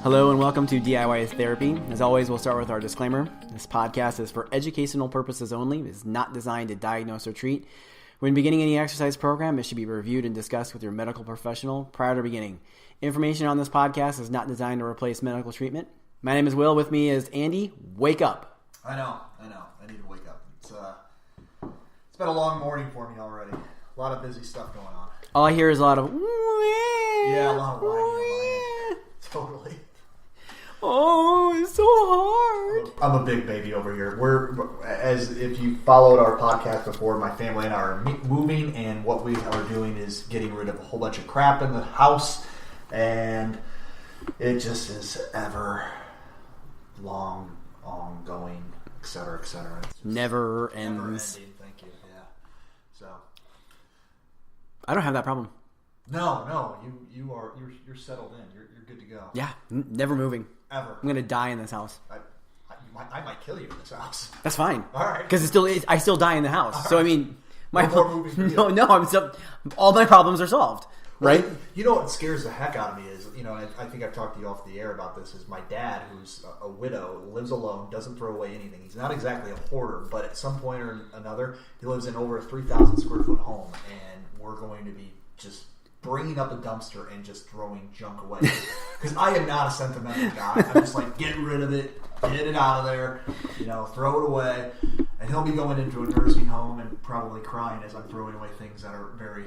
Hello and welcome to DIY Therapy. As always, we'll start with our disclaimer. This podcast is for educational purposes only. It is not designed to diagnose or treat. When beginning any exercise program, it should be reviewed and discussed with your medical professional prior to beginning. Information on this podcast is not designed to replace medical treatment. My name is Will. With me is Andy. Wake up. I know. I need to wake up. It's been a long morning for me already. A lot of busy stuff going on. All I hear is a lot of... Yeah, a lot of whining. Totally. Oh, it's so hard. I'm a big baby over here. As if you followed our podcast before, my family and I are moving, and what we are doing is getting rid of a whole bunch of crap in the house, and it just is ever long, ongoing, etc., etc. Never ends. Never ending. Thank you. Yeah. So I don't have that problem. No, you're settled in. You're good to go. Yeah, never moving. Ever. I'm gonna die in this house. I might kill you in this house. That's fine. All right. Because I still die in the house. All so right. I mean, I'm still, all my problems are solved. Right? You know what scares the heck out of me is, I think I've talked to you off the air about this, is my dad, who's a widow, lives alone, doesn't throw away anything. He's not exactly a hoarder, but at some point or another, he lives in over a 3,000 square foot home, and we're going to be just bringing up a dumpster and just throwing junk away. Because I am not a sentimental guy. I'm just like, get rid of it, get it out of there, throw it away. And he'll be going into a nursing home and probably crying as I'm throwing away things that are very...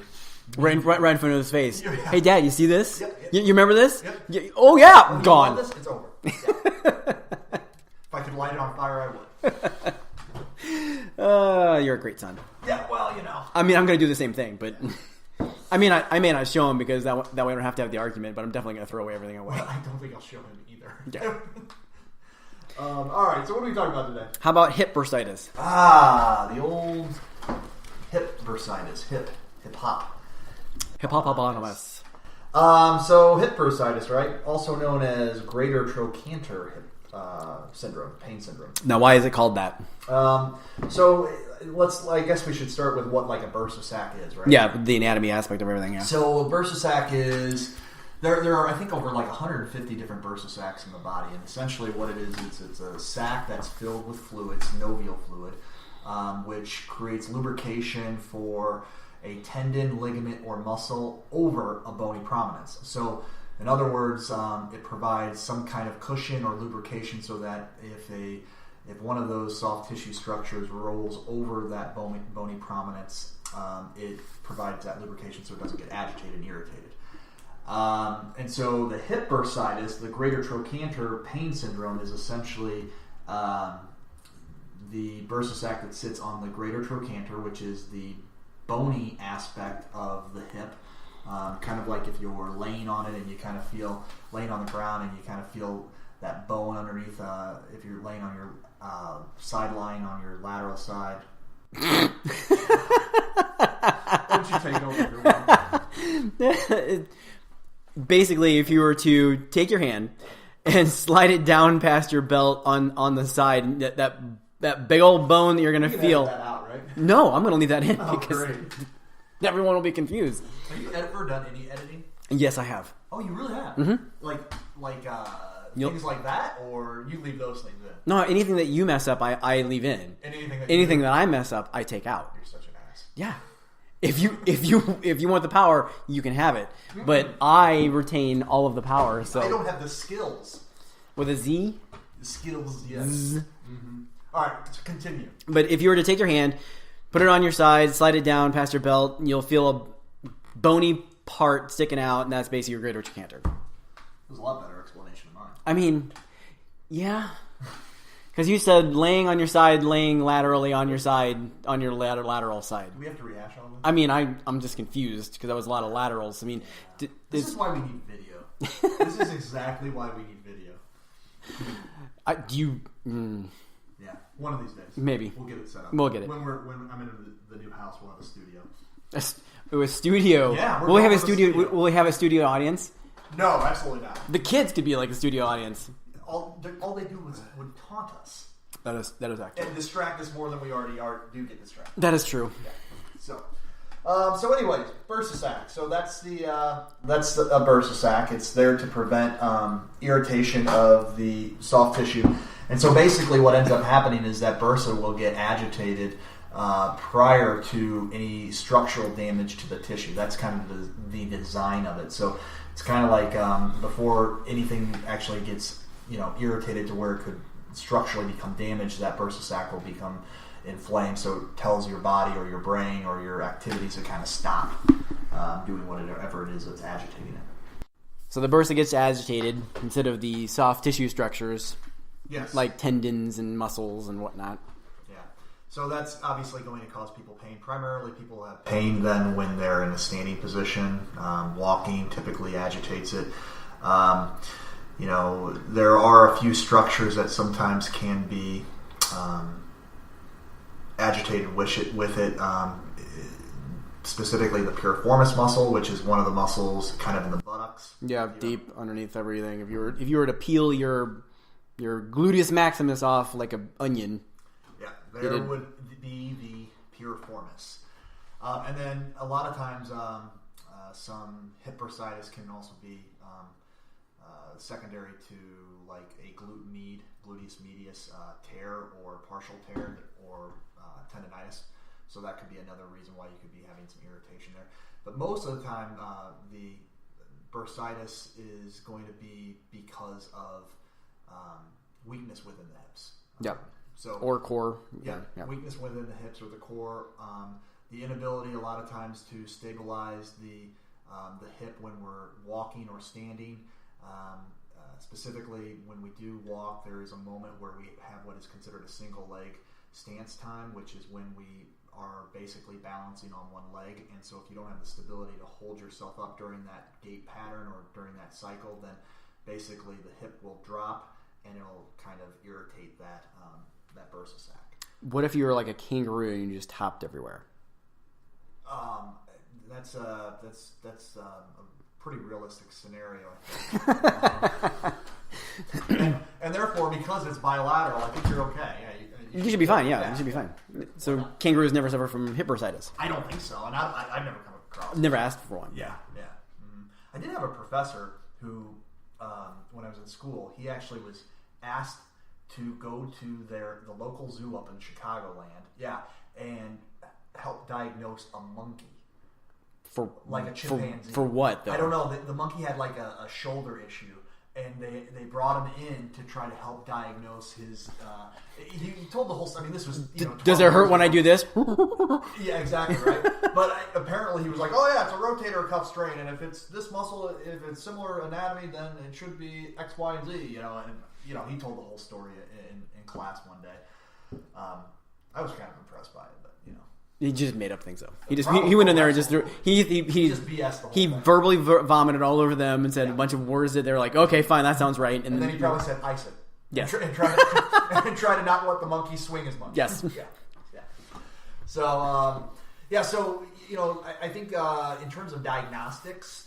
Right in front of his face. Yeah. Hey, Dad, you see this? Yep. You remember this? Yep. Oh, yeah, Oh, you gone. want this? It's over. Yeah. If I could light it on fire, I would. You're a great son. Yeah, well, I mean, I'm going to do the same thing, but... I mean, I may not show him because that way I don't have to have the argument, but I'm definitely going to throw away everything away. Well, I don't think I'll show him either. Yeah. All right, so what are we talking about today? How about hip bursitis? The old hip bursitis. Hip hop. Hippopotamus. So hip bursitis, right? Also known as greater trochanter hip syndrome, pain syndrome. Now, why is it called that? So I guess we should start with what like a bursa sac is, right? Yeah, the anatomy aspect of everything, yeah. So a bursa sac is... There are, I think, over like 150 different bursa sacs in the body, and essentially what it is it's a sac that's filled with fluid, synovial fluid, which creates lubrication for a tendon, ligament, or muscle over a bony prominence. So, in other words, it provides some kind of cushion or lubrication so that if one of those soft tissue structures rolls over that bony prominence, it provides that lubrication so it doesn't get agitated and irritated. And so the hip bursitis, the greater trochanter pain syndrome, is essentially the bursa sac that sits on the greater trochanter, which is the bony aspect of the hip. Kind of like if you're laying on it and you kind of feel, laying on the ground and you kind of feel that bone underneath, if you're laying on your sideline on your lateral side. Why don't you take over your Basically, if you were to take your hand and slide it down past your belt on the side, that big old bone that you're going to feel. Edit that out, right? No, I'm going to leave that in because great. everyone will be confused. Have you ever done any editing? Yes, I have. Oh, you really have? Mm-hmm. Like things like that, or you leave those things in? No, anything that you mess up, I leave in. Anything that I mess up, I take out. You're such an ass. Yeah. If you want the power, you can have it. But I retain all of the power. So I don't have the skills. With a Z? The skills, yes. Mm-hmm. All right, so continue. But if you were to take your hand, put it on your side, slide it down past your belt, and you'll feel a bony part sticking out, and that's basically your greater trochanter. There's a lot better explanation of mine. I mean, yeah. Because you said laying on your side, laying laterally on your side, on your lateral side. Do we have to rehash all this? I mean, I'm just confused because that was a lot of laterals. I mean, this is why we need video. This is exactly why we need video. Yeah, one of these days. Maybe. We'll get it set up. We'll get it. When I'm in the new house, we'll have a studio. A studio. Yeah, will we have a studio? Will we have a studio audience? No, absolutely not. The kids could be like a studio audience. All they do would taunt us. That is accurate. And distract us more than we already do get distracted. That is true. Yeah. So, So anyways, bursitis. So that's a bursitis. It's there to prevent irritation of the soft tissue. And so basically what ends up happening is that bursa will get agitated prior to any structural damage to the tissue. That's kind of the design of it. So it's kind of like before anything actually gets irritated to where it could structurally become damaged, that bursa sac will become inflamed. So it tells your body or your brain or your activities to kind of stop doing whatever it is that's agitating it. So the bursa gets agitated instead of the soft tissue structures, yes, like tendons and muscles and whatnot. Yeah. So that's obviously going to cause people pain. Primarily, people have pain then when they're in a standing position. Walking typically agitates it. There are a few structures that sometimes can be agitated with it. Specifically the piriformis muscle, which is one of the muscles kind of in the buttocks. Yeah, deep underneath everything. If you were to peel your gluteus maximus off like an onion. Yeah, there would be the piriformis. And then a lot of times some hip bursitis can also be secondary to like a gluteus medius tear or partial tear or tendonitis. So that could be another reason why you could be having some irritation there. But most of the time, the bursitis is going to be because of weakness within the hips. Or core. Yeah, weakness within the hips or the core. The inability a lot of times to stabilize the hip when we're walking or standing. Specifically, when we do walk, there is a moment where we have what is considered a single leg stance time, which is when we are basically balancing on one leg. And so if you don't have the stability to hold yourself up during that gait pattern or during that cycle, then basically the hip will drop and it'll kind of irritate that bursa sac. What if you were like a kangaroo and you just hopped everywhere? That's a pretty realistic scenario, I think. And therefore, because it's bilateral, I think you're okay. Yeah, you should be fine. Yeah, you should be fine. So kangaroos never suffer from hip bursitis. I don't think so, and I've never come across. Never asked for one. Yeah. I did have a professor who, when I was in school, he actually was asked to go to the local zoo up in Chicagoland. Yeah, and help diagnose a monkey. For like a chimpanzee. For what though? I don't know. The monkey had like a shoulder issue, and they brought him in to try to help diagnose his. He told the whole. I mean, this was. Does it hurt when I do this? Yeah, exactly right. But apparently, he was like, "Oh yeah, it's a rotator cuff strain, and if it's this muscle, if it's similar anatomy, then it should be X, Y, and Z." And he told the whole story in class one day. I was kind of impressed by it, but He just made up things though. He went in there and just threw. He just BS the whole thing. Verbally vomited all over them and said a bunch of words that they're like, okay, fine, that sounds right. And then he probably said, "Ice it." Yes. And try to not let the monkey swing as much. Yes. Yeah. So So I think in terms of diagnostics,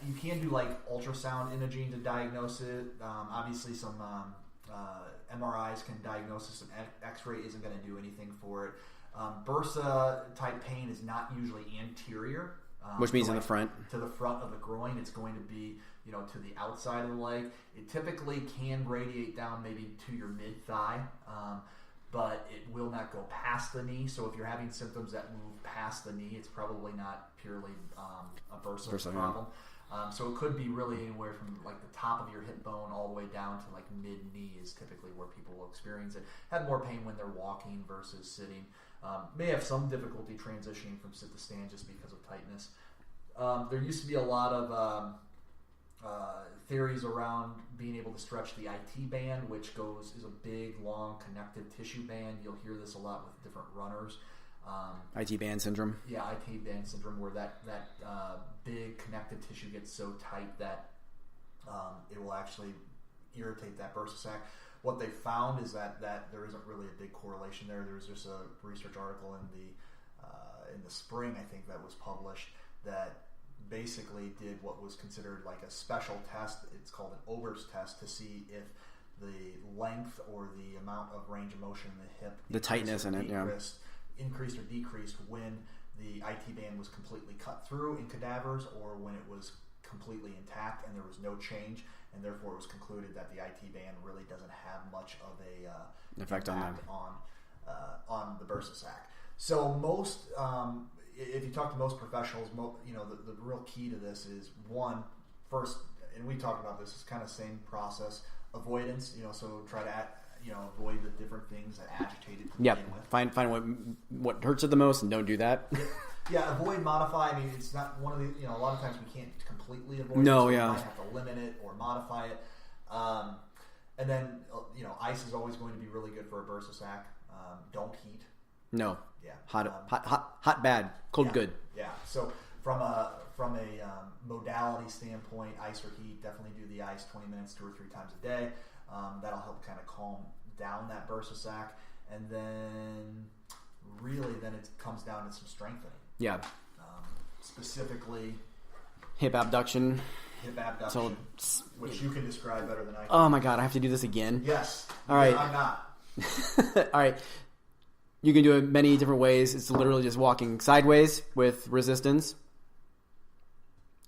you can do like ultrasound imaging to diagnose it. Obviously, some MRIs can diagnose this. An X-ray isn't going to do anything for it. Bursa type pain is not usually anterior, which means in the front. To the front of the groin, it's going to be to the outside of the leg. It typically can radiate down maybe to your mid thigh, but it will not go past the knee. So if you're having symptoms that move past the knee, it's probably not purely a bursa problem. So it could be really anywhere from like the top of your hip bone all the way down to like mid knee is typically where people will experience it. Have more pain when they're walking versus sitting. May have some difficulty transitioning from sit to stand just because of tightness. There used to be a lot of theories around being able to stretch the IT band, which is a big, long connective tissue band. You'll hear this a lot with different runners. IT band syndrome. Yeah, IT band syndrome, where that big connective tissue gets so tight that it will actually irritate that bursa sac. What they found is that there isn't really a big correlation there. There was just a research article in the spring, I think, that was published that basically did what was considered like a special test. It's called an Ober's test to see if the length or the amount of range of motion in the hip, the tightness in it, increased or decreased when the IT band was completely cut through in cadavers, or when it was completely intact and there was no change, and therefore it was concluded that the IT band really doesn't have much of a effect on them on the bursa sac. So most, if you talk to most professionals, the real key to this is first, and we talked about this, it's kind of same process, avoidance. So try to avoid the different things that agitate it to begin with. Find what hurts it the most and don't do that. Yeah, avoid, modify. I mean, it's not one of the, a lot of times we can't completely avoid No, it. So yeah. we might have to limit it or modify it. And then, ice is always going to be really good for a bursa sac. Don't heat. No. Yeah. Hot bad. Cold good. Yeah. So from a modality standpoint, ice or heat, definitely do the ice 20 minutes 2 or 3 times a day. That'll help kind of calm down that bursa sac. And then really then it comes down to some strengthening. Yeah. Specifically hip abduction. So, which you can describe better than I can. Oh my God, I have to do this again? Yes. All right. I'm not. All right. You can do it many different ways. It's literally just walking sideways with resistance.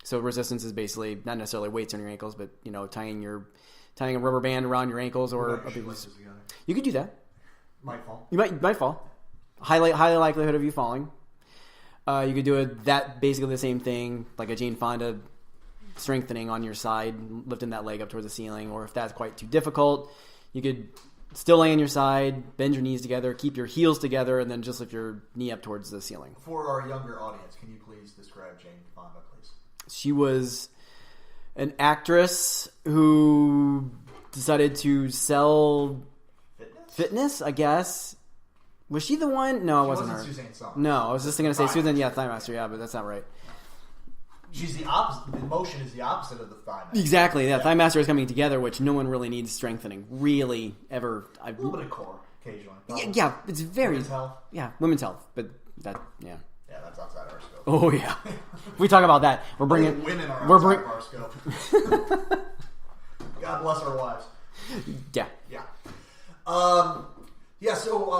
So resistance is basically not necessarily weights on your ankles, but tying a rubber band around your ankles, or you could do that. Might fall. You might fall. High likelihood of you falling. You could do that basically the same thing, like a Jane Fonda strengthening on your side, lifting that leg up towards the ceiling. Or if that's quite too difficult, you could still lay on your side, bend your knees together, keep your heels together, and then just lift your knee up towards the ceiling. For our younger audience, can you please describe Jane Fonda, please? She was an actress who decided to sell fitness, I guess. Was she the one? No, it wasn't her. Suzanne Somers. No, I was just going to say Susan. Yeah, Thigh Master. Yeah, but that's not right. She's the opposite. The motion is the opposite of the Thigh Master. Exactly. Yeah, Thigh Master is coming together, which no one really needs strengthening. Really, ever. A little bit of core occasionally. Yeah, it's very. Women's health. Yeah, women's health, but that. Yeah. Yeah, that's outside our scope. Oh yeah. If we talk about that, we're bringing. Women are outside our scope. God bless our wives. Yeah. Yeah. So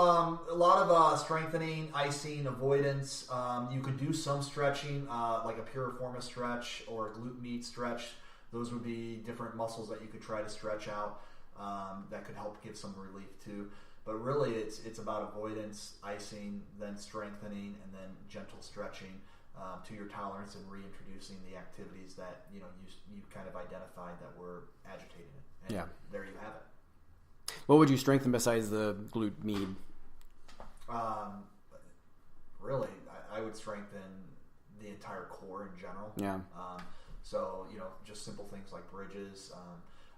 a lot of strengthening, icing, avoidance. You could do some stretching, like a piriformis stretch or a glute med stretch. Those would be different muscles that you could try to stretch out that could help give some relief too. But really, it's about avoidance, icing, then strengthening, and then gentle stretching to your tolerance and reintroducing the activities that you kind of identified that were agitating it. And there you have it. What would you strengthen besides the glute med? Really, I would strengthen the entire core in general. Yeah. So just simple things like bridges.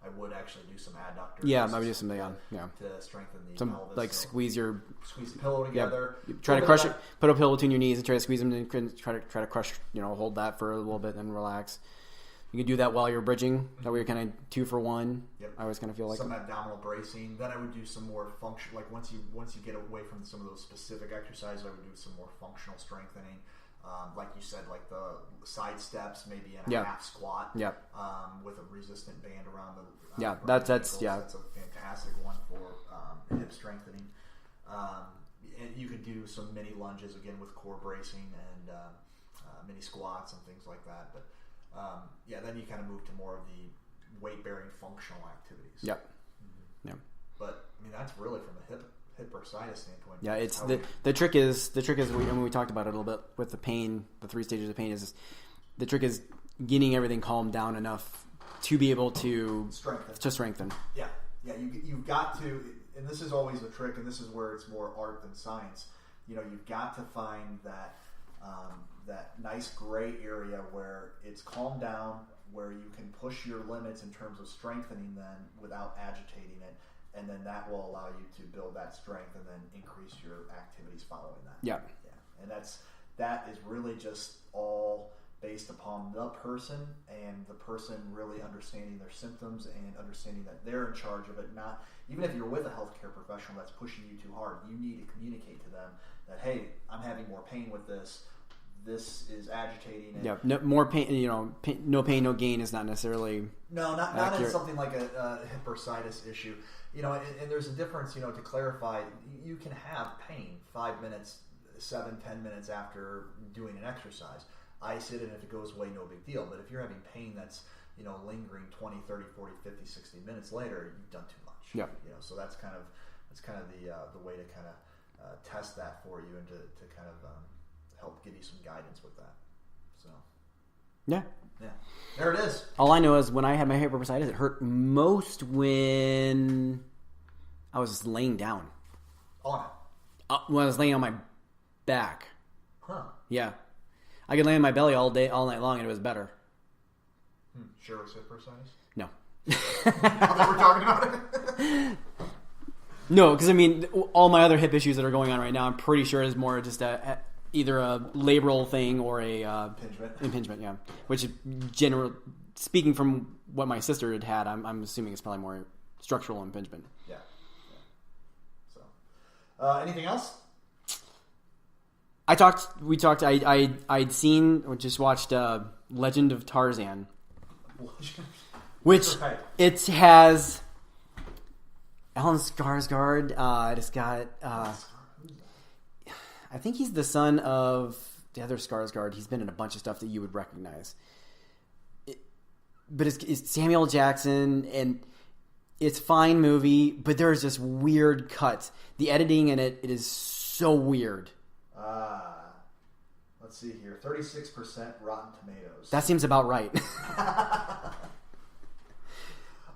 I would actually do some adductors. Yeah, I would do some. Yeah. To strengthen the some pelvis. like squeeze the pillow together. Yeah. Try to crush it. Put a pillow between your knees and try to squeeze them. And try to crush. Hold that for a little bit, then relax. You can do that while you're bridging. That way you're kind of 2 for 1. Yep. I always kind of feel like some abdominal bracing. Then I would do some more function. Like once you get away from some of those specific exercises, I would do some more functional strengthening. Like you said, like the side steps, maybe in a half squat. Yeah. With a resistant band around the. That's That's a fantastic one for hip strengthening. And you could do some mini lunges again with core bracing and mini squats and things like that. But then you kind of move to more of the weight-bearing functional activities. Yep. Mm-hmm. Yeah. But I mean, that's really from a hip bursitis standpoint. Yeah, it's the trick is we talked about it a little bit with the pain. The 3 stages of pain is the trick is getting everything calmed down enough to be able to strengthen. Yeah. You've got to, and this is always a trick, and this is where it's more art than science. You've got to find that nice gray area where it's calmed down, where you can push your limits in terms of strengthening them without agitating it, and then that will allow you to build that strength and then increase your activities following that. Yeah. And that is really just all based upon the person and the person really understanding their symptoms and understanding that they're in charge of it. Not even if you're with a healthcare professional that's pushing you too hard, you need to communicate to them that, hey, I'm having more pain with this. This is agitating. And no more pain. No pain, no gain is not necessarily. No, not in something like a hip bursitis issue. And there's a difference. To clarify, you can have pain 5 minutes 7-10 minutes after doing an exercise. Ice it, and if it goes away, no big deal. But if you're having pain that's lingering 20, 30, 40, 50, 60 minutes later, you've done too much. Yeah. So that's kind of the way to kind of test that for you and to kind of help give you some guidance with that. So. Yeah. Yeah. There it is. All I know is when I had my bursitis, it hurt most when I was laying down. On it. When I was laying on my back. Huh. Yeah. I could lay on my belly all night long, and it was better. Sure was hip bursitis? No. Now that we're talking about it? No, because all my other hip issues that are going on right now, I'm pretty sure is more just either a labral thing or a impingement. Yeah, which speaking from what my sister had, I'm assuming it's probably more structural impingement. Yeah. So, anything else? I'd seen or just watched Legend of Tarzan, which it has Alan Skarsgård. It's got I think he's the son of the other Skarsgård. He's been in a bunch of stuff that you would recognize. But it's Samuel Jackson, and it's a fine movie, but there's just weird cuts. The editing in it is so weird. Let's see here. 36% Rotten Tomatoes. That seems about right.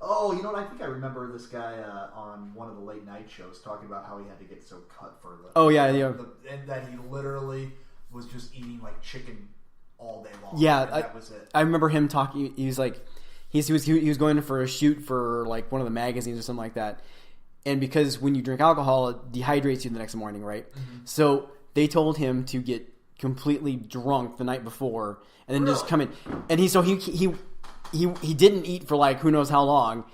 Oh, you know what? I think I remember this guy on one of the late night shows talking about how he had to get so cut for the... Oh, yeah. And that he literally was just eating like chicken all day long. Yeah. That was it. I remember him talking... He was like... He was going for a shoot for like one of the magazines or something like that. And because when you drink alcohol, it dehydrates you the next morning, right? Mm-hmm. So they told him to get completely drunk the night before and then just come in. And he didn't eat for like who knows how long.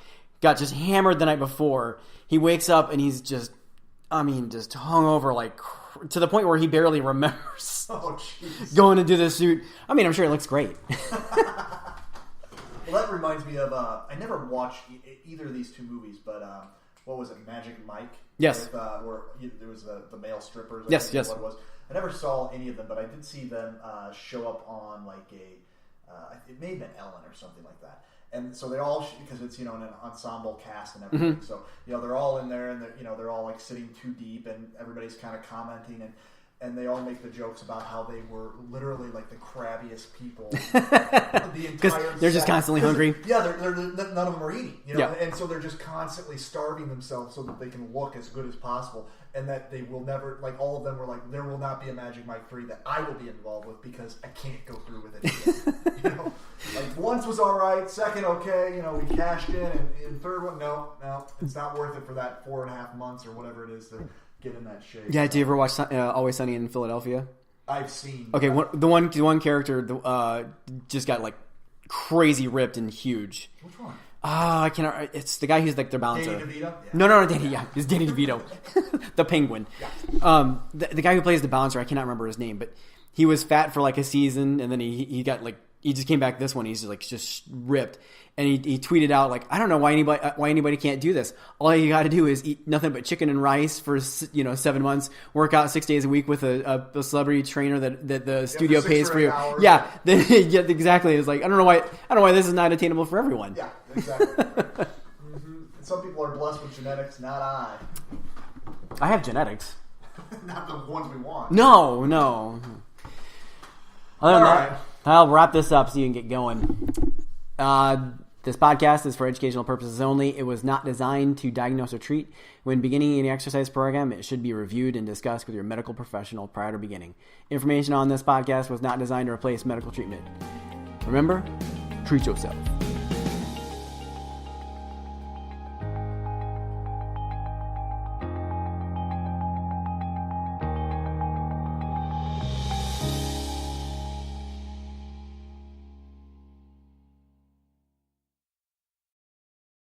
Got just hammered the night before. He wakes up and he's just hungover, like to the point where he barely remembers going to do this shoot. I'm sure it looks great. Well, that reminds me of I never watched either of these two movies, but what was it, Magic Mike? Yes. With, where there was the male strippers. Yes. What it was. I never saw any of them, but I did see them show up on like it may have been Ellen or something like that. And so they all, because it's an ensemble cast and everything. Mm-hmm. So they're all in there, and they're all like sitting too deep, and everybody's kind of commenting, and they all make the jokes about how they were literally like the crabbiest people. Because they're just constantly hungry. Yeah, they're none of them are eating. Yeah. And so they're just constantly starving themselves so that they can look as good as possible, and that they will never, like all of them were like, there will not be a Magic Mike 3 that I will be involved with because I can't go through with it again. Like once was all right, second okay, we cashed in, and third one no, it's not worth it for that 4.5 months or whatever it is to get in that shape. Yeah, do you ever watch Always Sunny in Philadelphia? I've seen. Okay, the one character just got like crazy ripped and huge. Which one? I cannot. It's the guy who's like their bouncer. Danny DeVito? Yeah. No, Danny. Yeah, it's Danny DeVito, the Penguin. Yeah. The guy who plays the bouncer, I cannot remember his name, but he was fat for like a season, and then he got like he just came back this one. He's like just ripped, and he tweeted out like, I don't know why anybody can't do this. All you got to do is eat nothing but chicken and rice for 7 months, work out 6 days a week with a celebrity trainer that the studio pays for you. Hours. Yeah, yeah, exactly. It's like I don't know why this is not attainable for everyone. Yeah, exactly. Mm-hmm. Some people are blessed with genetics, not I. I have genetics. Not the ones we want. No. Other than that, right. I'll wrap this up so you can get going. This podcast is for educational purposes only. It was not designed to diagnose or treat. When beginning any exercise program, it should be reviewed and discussed with your medical professional prior to beginning. Information on this podcast was not designed to replace medical treatment. Remember, treat yourself.